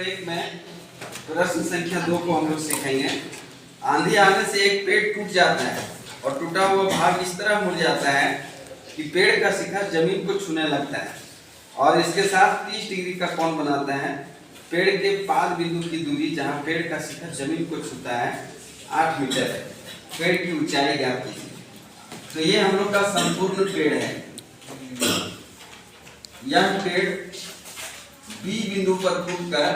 101 में प्रश्न संख्या 2 को हम लोग सीखेंगे। आंधी आने से एक पेड़ टूट जाता है और टूटा हुआ भाग इस तरह मुड़ जाता है कि पेड़ का शिखर जमीन को छूने लगता है और इसके साथ 30 डिग्री का कोण बनाता है। पेड़ के पाद बिंदु की दूरी जहाँ पेड़ का शिखर जमीन को छूता है 8 मीटर है। पेड़ की ऊंचाई ज्ञात कीजिए। तो ये हम लोग का संपूर्ण पेड़ है। यह पेड़ बी बिंदु पर टूटकर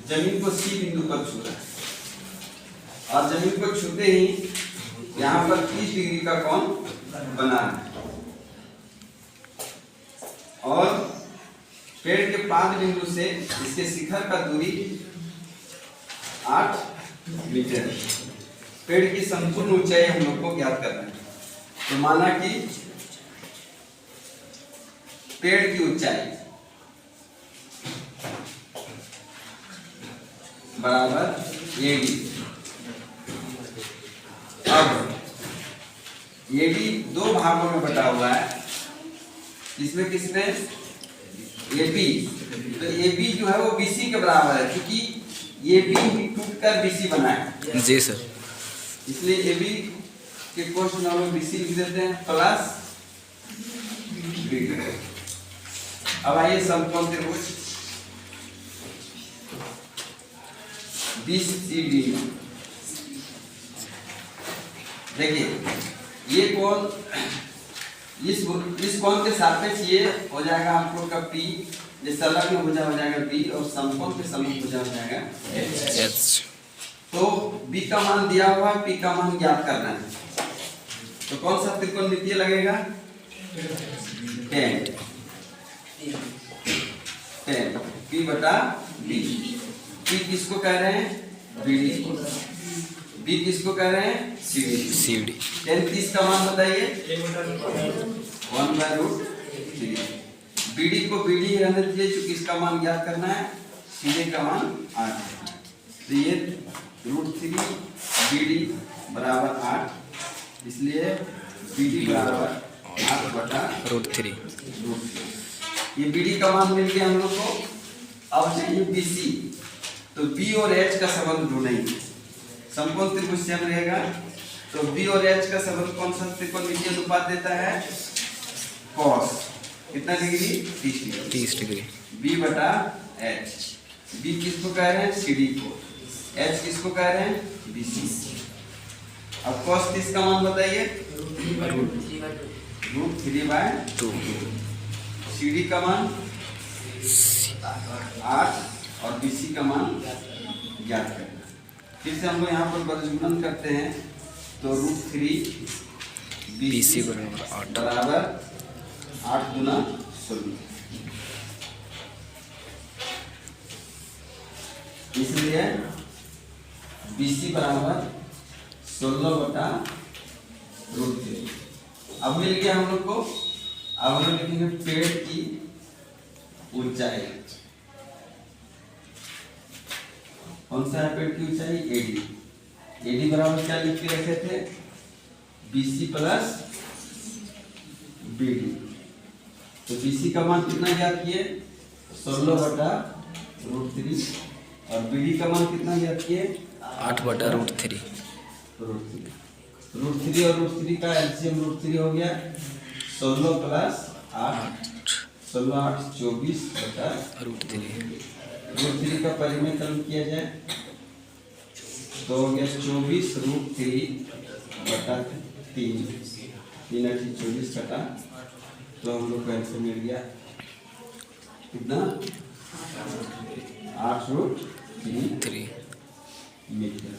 जमीन को सी बिंदु पर छू रहा है और जमीन को छूते ही यहाँ पर 30 डिग्री का कोण बना है और पेड़ के पाद बिंदु से इसके शिखर का दूरी 8 मीटर है। पेड़ की संपूर्ण ऊंचाई हम लोग को ज्ञात करना है। तो माना कि पेड़ की ऊंचाई बराबर एडी। अब एडी दो भागों में बटा हुआ है। इसमें किसमें एबी। तो एबी जो है वो बीसी के बराबर है क्योंकि एबी ही टूटकर बीसी बना है। जी सर। इसलिए एबी के क्वेश्चन हम लोग बीसी लिख देते हैं प्लस बी। अब आइए समकोण त्रिभुज BCD। देखिए ये कोण इस कोण के सापेक्ष ये हो जाएगा आप लोग का P, ये संलग्न भुजा हो जाएगा B और समकोण के समलग्न भुजा हो जाएगा H। तो B का मान दिया हुआ है, P का मान ज्ञात करना है। तो कौन सा त्रिकोणमितीय लगेगा? 10 P बटा B। P किसको कह रहे हैं? BD। B किसको कह रहे हैं? CD। 10 30 का मान बताइए। 1/√3। BD को BD रहने दीजिए क्योंकि इसका मान ज्ञात करना है। CD का मान 8। तो ये √3 BD बराबर 8, इसलिए BD बराबर 8/√3। ये BD का मान मिल गया हम लोग को। अब चाहिए BC। तो B और H का संबंध ढूंढेंगे। समकोण त्रिभुज से हम रहेगा तो B और H का संबंध कौन सा त्रिकोणमितीय अनुपात देता है? cos कितना डिग्री? 30 डिग्री। B बटा H। B किसको कह रहे हैं? CD को। H किसको कह रहे हैं? BC। अब cos 30 का मान बताइए। √3/2। CD का मान 8 और BC का मान ज्ञात करना। फिर से हम लोग यहाँ पर बदलगुणन करते हैं तो √3 BC बराबर 8 गुना 16। इसलिए BC बराबर 16/√3। अब मिल गया हम लोग को। अब हम लोग लिखेंगे पेड़ की ऊंचाई। कौन सा है पेड़ की ऊंचाई? AD बराबर क्या लिख के रखे थे? BC plus BD। तो BC का मान कितना ज्ञात किए? 16/√3 और BD का मान कितना ज्ञात किए? 8/√3। √3 और √3 का एलसीएम √3 हो गया। 16 प्लस 8 16 8 24/√3। √3 का परिमेय कलन किया जाए तो हो गया 24√3/3। 3 8 24 कटा तो हम लोग को आंसर मिल गया कितना? 8√3 मिल गया।